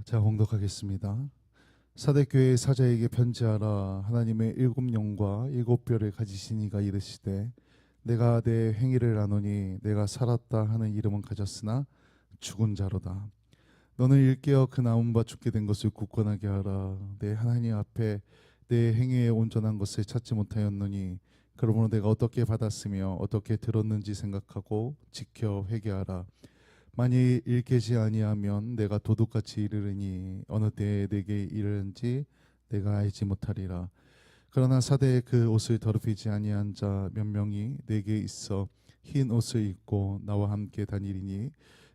자, 봉독하겠습니다. 사대교회 사자에게 편지하라. 하나님의 일곱 영과 일곱 뼈를 가지신 이가 이르시되 내가 내 행위를 아노니 내가 살았다 하는 이름은 가졌으나 죽은 자로다. 너는 일깨어 그 남은 바 죽게 된 것을 굳건하게 하라. 내 하나님 앞에 내 행위에 온전한 것을 찾지 못하였노니 그러므로 내가 어떻게 받았으며 어떻게 들었는지 생각하고 지켜 회개하라. 만일 일깨지 아니하면 내가 도둑같이 이르르니 어느 때에 내게 이르는지 내가 알지 못하리라. 그러나 사대에 그 옷을 더럽히지 아니한 자 몇 명이 내게 있어 흰 옷을 입고 나와 함께 다니리니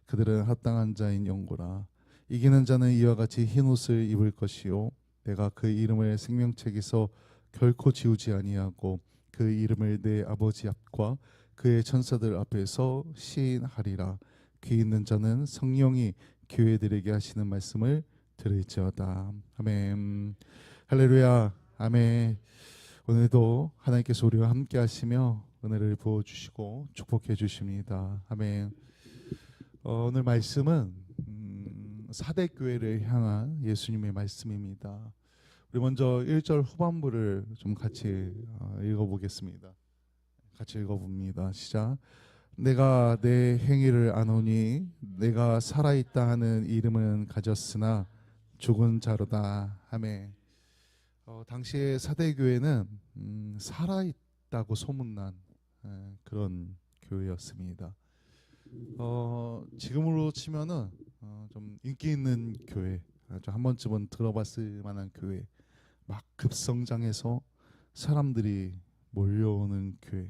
그들은 합당한 자인 영고라. 이기는 자는 이와 같이 흰 옷을 입을 것이요 내가 그 이름을 생명책에서 결코 지우지 아니하고 그 이름을 내 아버지 앞과 그의 천사들 앞에서 시인하리라. 귀 있는 자는 성령이 교회들에게 하시는 말씀을 들을지어다. 아멘. 할렐루야. 아멘. 오늘도 하나님께서 우리와 함께 하시며 은혜를 부어주시고 축복해 주십니다. 아멘. 오늘 말씀은 사대교회를 향한 예수님의 말씀입니다. 우리 먼저 1절 후반부를 좀 같이 읽어보겠습니다. 같이 읽어봅니다. 시작. 내가 내 행위를 아노니 내가 살아있다 하는 이름은 가졌으나 죽은 자로다. 아멘. 당시에 사대교회는 살아있다고 소문난 그런 교회였습니다. 지금으로 치면은 좀 인기 있는 교회, 한 번쯤은 들어봤을 만한 교회, 막 급성장해서 사람들이 몰려오는 교회.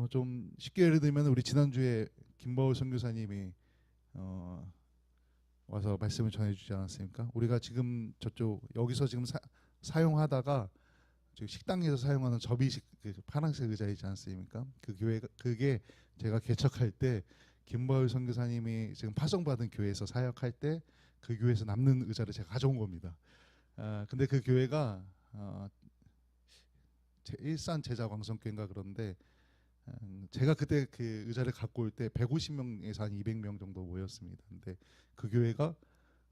좀 쉽게 예를 들면 우리 지난주에 김바울 선교사님이 와서 말씀을 전해주지 않았습니까? 우리가 지금 저쪽 여기서 지금 사용하다가 식당에서 사용하는 접이식 그 파란색 의자이지 않습니까? 그 교회가 그게 제가 개척할 때 김바울 선교사님이 지금 파송받은 교회에서 사역할 때 그 교회에서 남는 의자를 제가 가져온 겁니다. 근데 그 교회가 일산 제자광성교회인가 그런데 제가 그때 그 의자를 갖고 올 때 150명에서 한 200명 정도 모였습니다. 근데 그 교회가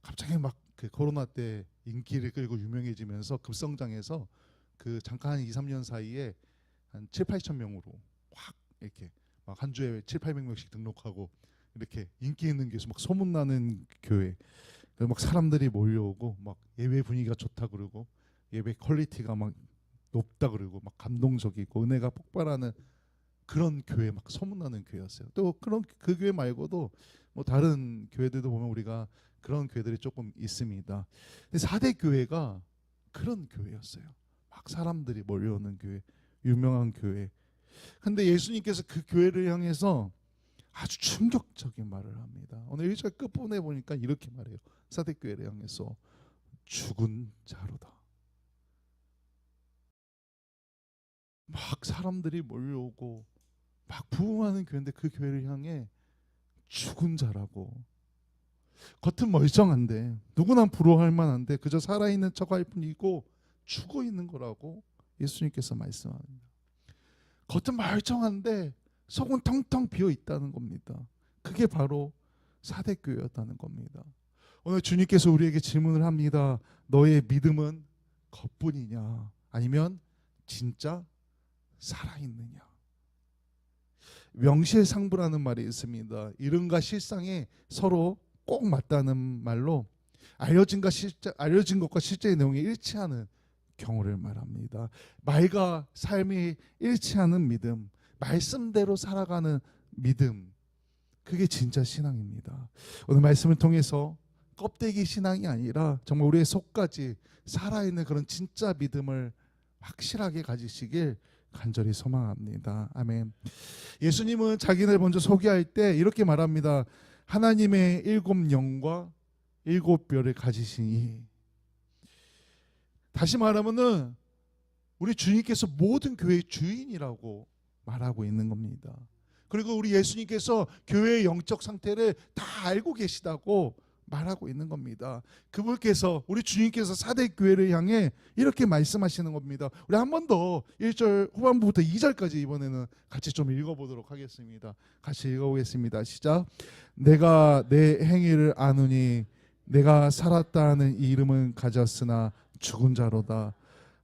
갑자기 막 그 코로나 때 인기를 끌고 유명해지면서 급성장해서 그 잠깐 한 2, 3년 사이에 한 7, 8천 명으로 확 이렇게 막 한 주에 7, 800명씩 등록하고 이렇게 인기 있는 교회에서 막 소문나는 교회. 막 사람들이 몰려오고 막 예배 분위기가 좋다 그러고 예배 퀄리티가 막 높다 그러고 막 감동적이고 은혜가 폭발하는 그런 교회 막 소문나는 교회였어요. 또 그런 그 교회 말고도 뭐 다른 교회들도 보면 우리가 그런 교회들이 조금 있습니다. 근데 4대 교회가 그런 교회였어요. 막 사람들이 몰려오는 교회, 유명한 교회. 근데 예수님께서 그 교회를 향해서 아주 충격적인 말을 합니다. 오늘 1절 끝부분에 보니까 이렇게 말해요. 4대 교회를 향해서 죽은 자로다. 막 사람들이 몰려오고 막 부흥하는 교회인데 그 교회를 향해 죽은 자라고. 겉은 멀쩡한데 누구나 부러워할 만한데 그저 살아있는 척할 뿐이고 죽어 있는 거라고 예수님께서 말씀합니다. 겉은 멀쩡한데 속은 텅텅 비어 있다는 겁니다. 그게 바로 사대교회였다는 겁니다. 오늘 주님께서 우리에게 질문을 합니다. 너의 믿음은 겉뿐이냐 아니면 진짜 살아있느냐. 명실상부라는 말이 있습니다. 이름과 실상에 서로 꼭 맞다는 말로 알려진 것과 실제의 내용이 일치하는 경우를 말합니다. 말과 삶이 일치하는 믿음, 말씀대로 살아가는 믿음, 그게 진짜 신앙입니다. 오늘 말씀을 통해서 껍데기 신앙이 아니라 정말 우리의 속까지 살아있는 그런 진짜 믿음을 확실하게 가지시길 간절히 소망합니다. 아멘. 예수님은 자기를 먼저 소개할 때 이렇게 말합니다. 하나님의 일곱 영과 일곱 뼈를 가지시니. 다시 말하면은 우리 주님께서 모든 교회의 주인이라고 말하고 있는 겁니다. 그리고 우리 예수님께서 교회의 영적 상태를 다 알고 계시다고 말하고 있는 겁니다. 그분께서 우리 주님께서 4대 교회를 향해 이렇게 말씀하시는 겁니다. 우리 한 번 더 1절 후반부부터 2절까지 이번에는 같이 좀 읽어보도록 하겠습니다. 같이 읽어보겠습니다. 시작. 내가 내 행위를 아노니 내가 살았다 하는 이 이름은 가졌으나 죽은 자로다.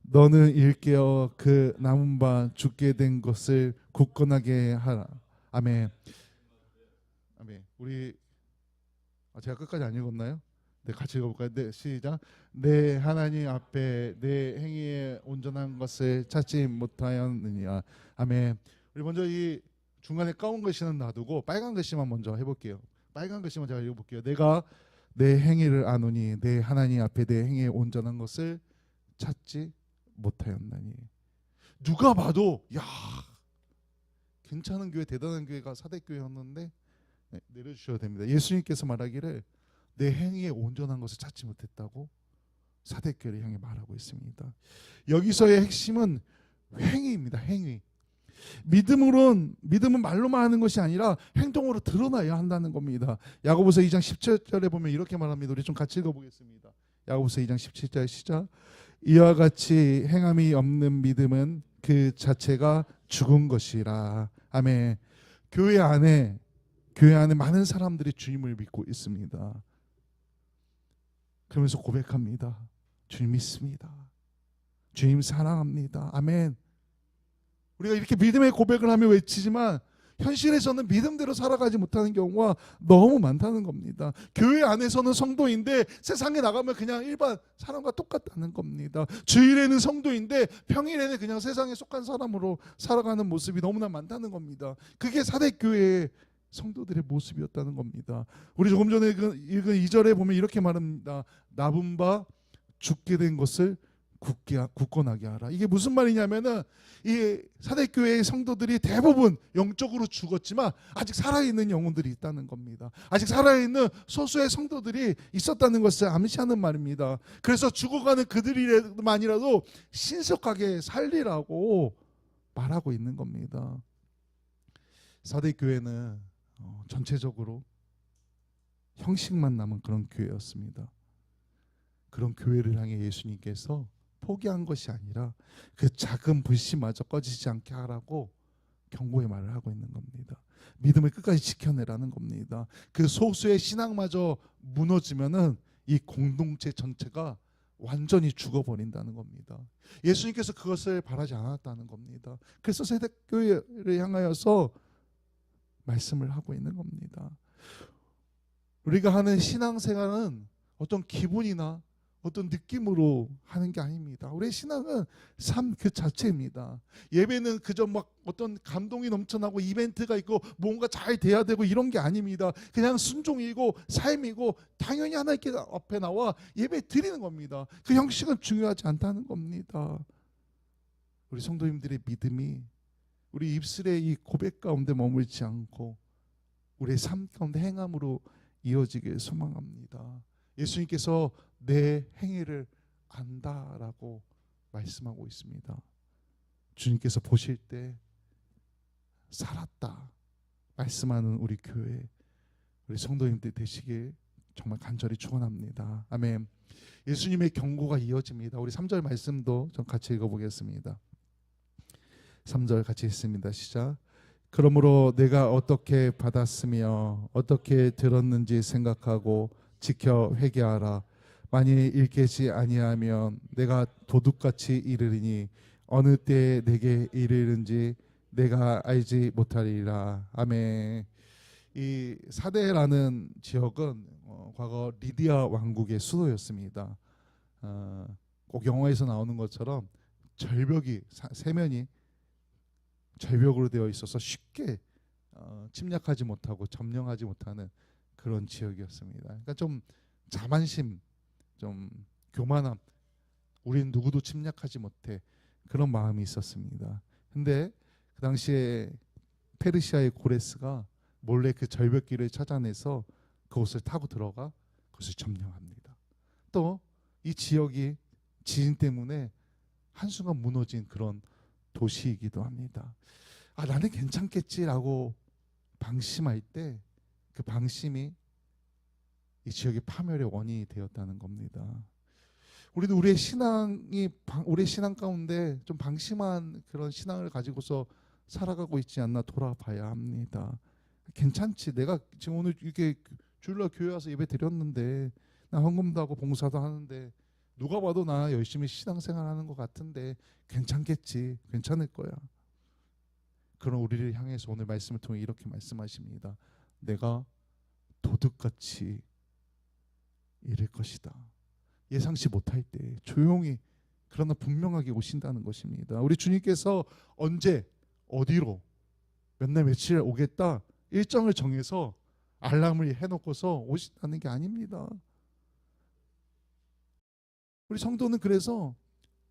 너는 일깨어 그 남은 바 죽게 된 것을 굳건하게 하라. 아멘. 아멘. 우리 제가 끝까지 안 읽었나요? 네, 같이 읽어볼까요? 네, 시작. 내 하나님 앞에 내 행위에 온전한 것을 찾지 못하였느냐. 아멘. 우리 먼저 이 중간에 까만 글씨는 놔두고 빨간 글씨만 먼저 해볼게요. 빨간 글씨만 제가 읽어볼게요. 내가 내 행위를 아노니 내 하나님 앞에 내 행위에 온전한 것을 찾지 못하였나니. 누가 봐도 야 괜찮은 교회, 대단한 교회가 사대교회였는데, 네, 내려주셔야 됩니다. 예수님께서 말하기를 내 행위에 온전한 것을 찾지 못했다고 사대교회를 향해 말하고 있습니다. 여기서의 핵심은 행위입니다. 행위. 믿음은 말로만 하는 것이 아니라 행동으로 드러나야 한다는 겁니다. 야고보서 2장 17절에 보면 이렇게 말합니다. 우리 좀 같이 읽어보겠습니다. 야고보서 2장 17절 시작. 이와 같이 행함이 없는 믿음은 그 자체가 죽은 것이라. 아멘. 교회 안에 많은 사람들이 주님을 믿고 있습니다. 그러면서 고백합니다. 주님 믿습니다. 주님 사랑합니다. 아멘. 우리가 이렇게 믿음의 고백을 하며 외치지만 현실에서는 믿음대로 살아가지 못하는 경우가 너무 많다는 겁니다. 교회 안에서는 성도인데 세상에 나가면 그냥 일반 사람과 똑같다는 겁니다. 주일에는 성도인데 평일에는 그냥 세상에 속한 사람으로 살아가는 모습이 너무나 많다는 겁니다. 그게 사대교회의 성도들의 모습이었다는 겁니다. 우리 조금 전에 읽은 2절에 보면 이렇게 말합니다. 남은 바 죽게 된 것을 굳건하게 하라. 이게 무슨 말이냐면은 이 사대교회의 성도들이 대부분 영적으로 죽었지만 아직 살아있는 영혼들이 있다는 겁니다. 아직 살아있는 소수의 성도들이 있었다는 것을 암시하는 말입니다. 그래서 죽어가는 그들이만이라도 신속하게 살리라고 말하고 있는 겁니다. 사대교회는 전체적으로 형식만 남은 그런 교회였습니다. 그런 교회를 향해 예수님께서 포기한 것이 아니라 그 작은 불씨마저 꺼지지 않게 하라고 경고의 말을 하고 있는 겁니다. 믿음을 끝까지 지켜내라는 겁니다. 그 소수의 신앙마저 무너지면은 이 공동체 전체가 완전히 죽어버린다는 겁니다. 예수님께서 그것을 바라지 않았다는 겁니다. 그래서 세대교회를 향하여서 말씀을 하고 있는 겁니다. 우리가 하는 신앙생활은 어떤 기분이나 어떤 느낌으로 하는 게 아닙니다. 우리의 신앙은 삶 그 자체입니다. 예배는 그저 막 어떤 감동이 넘쳐나고 이벤트가 있고 뭔가 잘 돼야 되고 이런 게 아닙니다. 그냥 순종이고 삶이고 당연히 하나님께 앞에 나와 예배 드리는 겁니다. 그 형식은 중요하지 않다는 겁니다. 우리 성도님들의 믿음이 우리 입술의 이 고백 가운데 머물지 않고 우리의 삶 가운데 행함으로 이어지길 소망합니다. 예수님께서 내 행위를 안다라고 말씀하고 있습니다. 주님께서 보실 때 살았다 말씀하는 우리 교회, 우리 성도님들 되시길 정말 간절히 축원합니다. 아멘. 예수님의 경고가 이어집니다. 우리 3절 말씀도 좀 같이 읽어보겠습니다. 3절 같이 읽습니다. 시작. 그러므로 내가 어떻게 받았으며 어떻게 들었는지 생각하고 지켜 회개하라. 만일 일깨지 아니하면 내가 도둑같이 이르리니 어느 때에 내게 이르는지 내가 알지 못하리라. 아멘. 이 사대라는 지역은 과거 리디아 왕국의 수도였습니다. 꼭 영화에서 나오는 것처럼 절벽이 세면이 절벽으로 되어 있어서 쉽게 침략하지 못하고 점령하지 못하는 그런 지역이었습니다. 그러니까 좀 자만심, 좀 교만함, 우리는 누구도 침략하지 못해 그런 마음이 있었습니다. 근데 그 당시에 페르시아의 고레스가 몰래 그 절벽길을 찾아내서 그곳을 타고 들어가 그것을 점령합니다. 또 이 지역이 지진 때문에 한순간 무너진 그런 도시이기도 합니다. 나는 괜찮겠지라고 방심할 때 그 방심이 이 지역의 파멸의 원인이 되었다는 겁니다. 우리도 우리의 신앙 가운데 좀 방심한 그런 신앙을 가지고서 살아가고 있지 않나 돌아봐야 합니다. 괜찮지. 내가 지금 오늘 이렇게 주일날 교회 와서 예배 드렸는데 나 헌금도 하고 봉사도 하는데 누가 봐도 나 열심히 신앙생활하는 것 같은데 괜찮겠지, 괜찮을 거야. 그런 우리를 향해서 오늘 말씀을 통해 이렇게 말씀하십니다. 내가 도둑같이 이를 것이다. 예상치 못할 때 조용히 그러나 분명하게 오신다는 것입니다. 우리 주님께서 언제 어디로 몇 날 며칠 오겠다 일정을 정해서 알람을 해놓고서 오신다는 게 아닙니다. 우리 성도는 그래서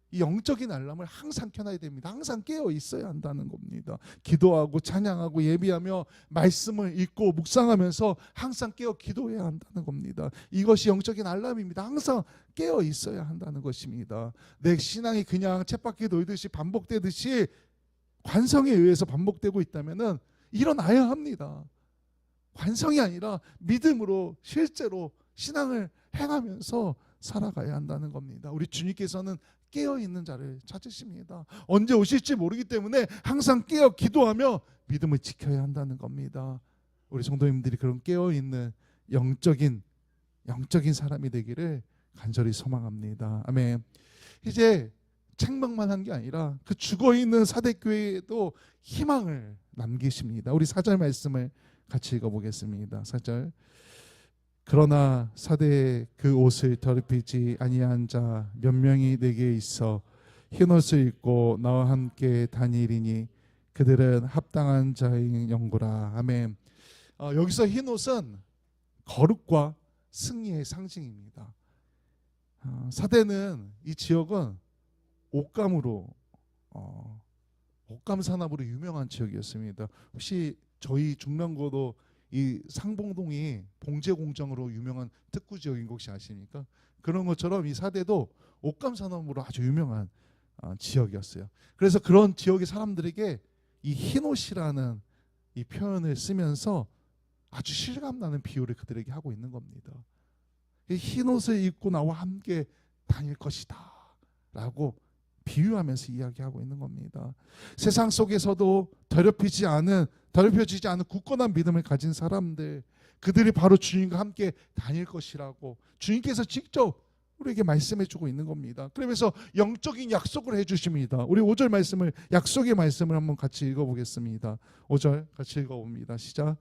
이 영적인 알람을 항상 켜놔야 됩니다. 항상 깨어 있어야 한다는 겁니다. 기도하고 찬양하고 예비하며 말씀을 읽고 묵상하면서 항상 깨어 기도해야 한다는 겁니다. 이것이 영적인 알람입니다. 항상 깨어 있어야 한다는 것입니다. 내 신앙이 그냥 쳇바퀴 돌듯이 반복되듯이 관성에 의해서 반복되고 있다면 일어나야 합니다. 관성이 아니라 믿음으로 실제로 신앙을 행하면서 살아가야 한다는 겁니다. 우리 주님께서는 깨어있는 자를 찾으십니다. 언제 오실지 모르기 때문에 항상 깨어 기도하며 믿음을 지켜야 한다는 겁니다. 우리 성도님들이 그런 깨어있는 영적인 사람이 되기를 간절히 소망합니다. 아멘. 이제 책망만 한 게 아니라 그 죽어있는 사대교회에도 희망을 남기십니다. 우리 4절 말씀을 같이 읽어보겠습니다. 4절. 그러나 사대의 그 옷을 더럽히지 아니한 자 몇 명이 내게 있어 흰옷을 입고 나와 함께 다니리니 그들은 합당한 자의 영구라. 아멘. 여기서 흰옷은 거룩과 승리의 상징입니다. 사대는 이 지역은 옷감으로 옷감 산업으로 유명한 지역이었습니다. 혹시 저희 중랑구도 이 상봉동이 봉제 공장으로 유명한 특구 지역인 거 혹시 아십니까? 그런 것처럼 이 사대도 옷감 산업으로 아주 유명한 지역이었어요. 그래서 그런 지역의 사람들에게 이 흰옷이라는 이 표현을 쓰면서 아주 실감나는 비유를 그들에게 하고 있는 겁니다. 이 흰옷을 입고 나와 함께 다닐 것이다 라고 비유하면서 이야기하고 있는 겁니다. 세상 속에서도 더럽혀지지 않은 굳건한 믿음을 가진 사람들, 그들이 바로 주님과 함께 다닐 것이라고 주님께서 직접 우리에게 말씀해주고 있는 겁니다. 그러면서 영적인 약속을 해주십니다. 우리 5절 말씀을, 약속의 말씀을 한번 같이 읽어보겠습니다. 5절 같이 읽어봅니다. 시작.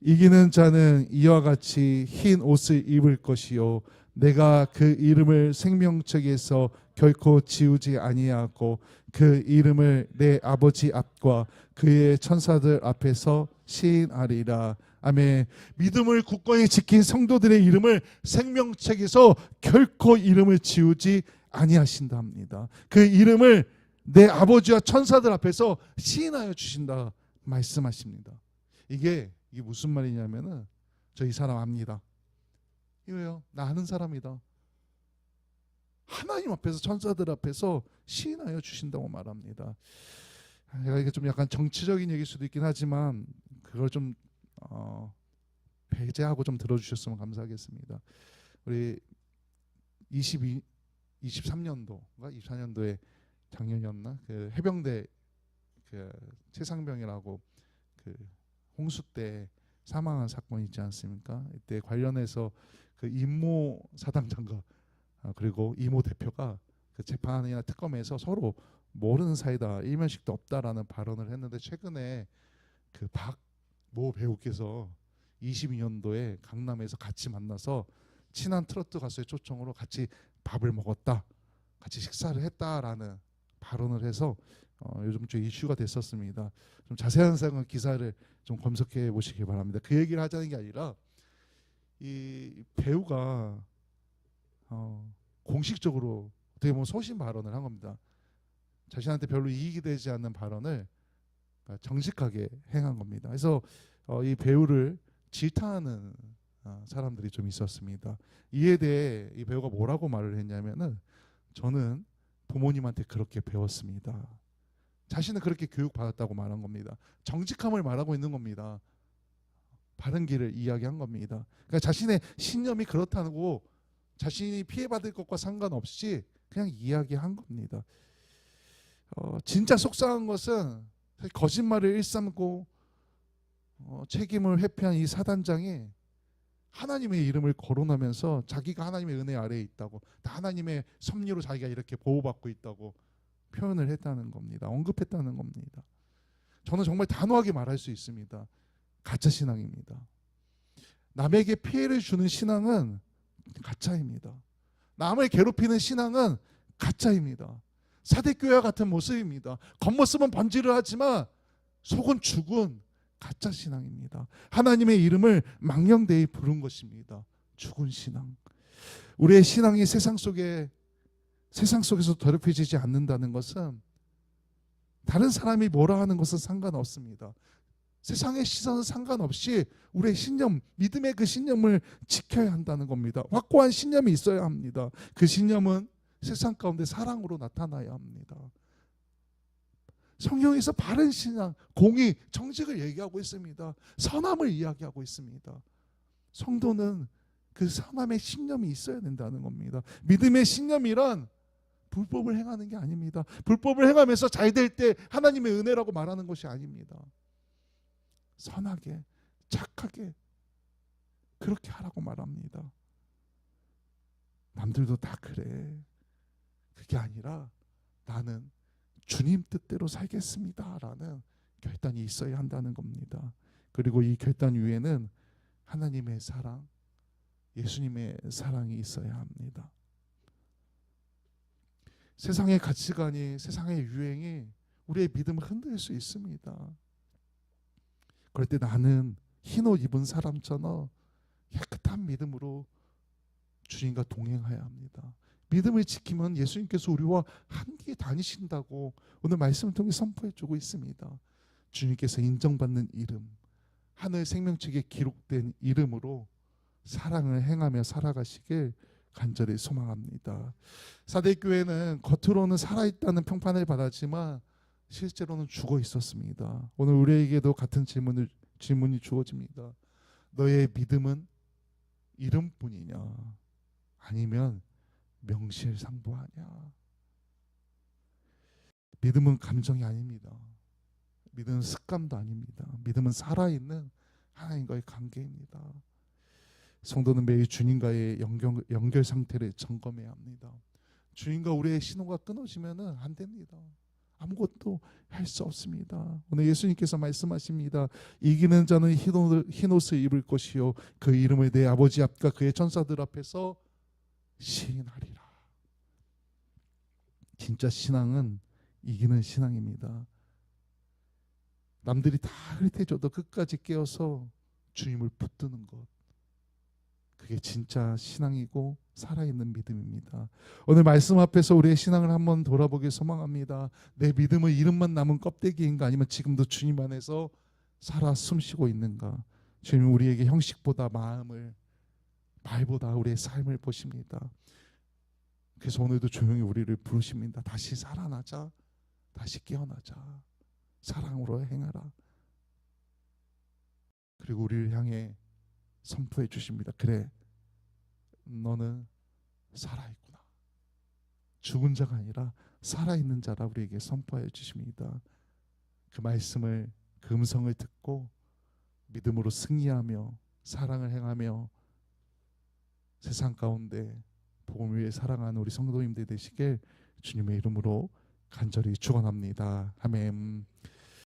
이기는 자는 이와 같이 흰 옷을 입을 것이요 내가 그 이름을 생명책에서 결코 지우지 아니하고 그 이름을 내 아버지 앞과 그의 천사들 앞에서 시인하리라. 아멘. 믿음을 굳건히 지킨 성도들의 이름을 생명책에서 결코 이름을 지우지 아니하신다 합니다. 그 이름을 내 아버지와 천사들 앞에서 시인하여 주신다 말씀하십니다. 이게 무슨 말이냐면은 저 이 사람 압니다. 이거요. 나 아는 사람이다. 하나님 앞에서 천사들 앞에서 시인하여 주신다고 말합니다. 제가 이게 좀 약간 정치적인 얘기일 수도 있긴 하지만 그걸 좀 배제하고 좀 들어주셨으면 감사하겠습니다. 우리 23년도가 24년도에 작년이었나 그 해병대 그 최상병이라고 그 홍수 때 사망한 사건이 있지 않습니까? 이때 관련해서 그 임모 사단장과 그리고 이모 대표가 그 재판이나 특검에서 서로 모르는 사이다, 일면식도 없다라는 발언을 했는데 최근에 그 박모 배우께서 22년도에 강남에서 같이 만나서 친한 트로트 가수의 초청으로 같이 밥을 먹었다, 같이 식사를 했다라는 발언을 해서 요즘 좀 이슈가 됐었습니다. 좀 자세한 사항은 기사를 좀 검색해 보시기 바랍니다. 그 얘기를 하자는 게 아니라 이 배우가 공식적으로 어떻게 보면 소신 발언을 한 겁니다. 자신한테 별로 이익이 되지 않는 발언을 정직하게 행한 겁니다. 그래서 이 배우를 질타하는 사람들이 좀 있었습니다. 이에 대해 이 배우가 뭐라고 말을 했냐면은 저는 부모님한테 그렇게 배웠습니다. 자신은 그렇게 교육받았다고 말한 겁니다. 정직함을 말하고 있는 겁니다. 바른 길을 이야기한 겁니다. 그러니까 자신의 신념이 그렇다고 자신이 피해받을 것과 상관없이 그냥 이야기한 겁니다. 진짜 속상한 것은 거짓말을 일삼고 책임을 회피한 이 사단장이 하나님의 이름을 거론하면서 자기가 하나님의 은혜 아래에 있다고, 하나님의 섭리로 자기가 이렇게 보호받고 있다고 표현을 했다는 겁니다. 언급했다는 겁니다. 저는 정말 단호하게 말할 수 있습니다. 가짜 신앙입니다. 남에게 피해를 주는 신앙은 가짜입니다. 남을 괴롭히는 신앙은 가짜입니다. 사대교회와 같은 모습입니다. 겉모습은 번지를 하지만 속은 죽은 가짜 신앙입니다. 하나님의 이름을 망령되이 부른 것입니다. 죽은 신앙. 우리의 신앙이 세상 속에서 더럽혀지지 않는다는 것은 다른 사람이 뭐라 하는 것은 상관없습니다. 세상의 시선은 상관없이 우리의 신념, 믿음의 그 신념을 지켜야 한다는 겁니다. 확고한 신념이 있어야 합니다. 그 신념은 세상 가운데 사랑으로 나타나야 합니다. 성경에서 바른 신앙, 공의, 정직을 얘기하고 있습니다. 선함을 이야기하고 있습니다. 성도는 그 선함의 신념이 있어야 된다는 겁니다. 믿음의 신념이란 불법을 행하는 게 아닙니다. 불법을 행하면서 잘 될 때 하나님의 은혜라고 말하는 것이 아닙니다. 선하게, 착하게 그렇게 하라고 말합니다. 남들도 다 그래. 그게 아니라 나는 주님 뜻대로 살겠습니다 라는 결단이 있어야 한다는 겁니다. 그리고 이 결단 위에는 하나님의 사랑, 예수님의 사랑이 있어야 합니다. 세상의 가치관이, 세상의 유행이 우리의 믿음을 흔들 수 있습니다. 그럴 때 나는 흰옷 입은 사람처럼 깨끗한 믿음으로 주님과 동행해야 합니다. 믿음을 지키면 예수님께서 우리와 함께 다니신다고 오늘 말씀을 통해 선포해 주고 있습니다. 주님께서 인정받는 이름, 하늘 생명책에 기록된 이름으로 사랑을 행하며 살아가시길 간절히 소망합니다. 사대교회는 겉으로는 살아있다는 평판을 받았지만 실제로는 죽어 있었습니다. 오늘 우리에게도 같은 질문이 주어집니다. 너의 믿음은 이름뿐이냐 아니면 명실상부하냐? 믿음은 감정이 아닙니다. 믿음은 습관도 아닙니다. 믿음은 살아있는 하나님과의 관계입니다. 성도는 매일 주님과의 연결 상태를 점검해야 합니다. 주님과 우리의 신호가 끊어지면 안 됩니다. 아무것도 할 수 없습니다. 오늘 예수님께서 말씀하십니다. 이기는 자는 흰옷을 입을 것이요 그 이름을 내 아버지 앞과 그의 천사들 앞에서 시인하리라. 진짜 신앙은 이기는 신앙입니다. 남들이 다 흐릿해져도 끝까지 깨어서 주님을 붙드는 것, 그게 진짜 신앙이고 살아있는 믿음입니다. 오늘 말씀 앞에서 우리의 신앙을 한번 돌아보길 소망합니다. 내 믿음은 이름만 남은 껍데기인가 아니면 지금도 주님 안에서 살아 숨쉬고 있는가? 주님은 우리에게 형식보다 마음을, 말보다 우리의 삶을 보십니다. 그래서 오늘도 조용히 우리를 부르십니다. 다시 살아나자, 다시 깨어나자, 사랑으로 행하라. 그리고 우리를 향해 선포해 주십니다. 그래, 너는 살아있구나. 죽은 자가 아니라 살아있는 자라 우리에게 선포해 주십니다. 그 말씀을, 그 음성을 듣고 믿음으로 승리하며 사랑을 행하며 세상 가운데 복음 위에 살아가는 우리 성도님들 되시길 주님의 이름으로 간절히 축원합니다. 아멘.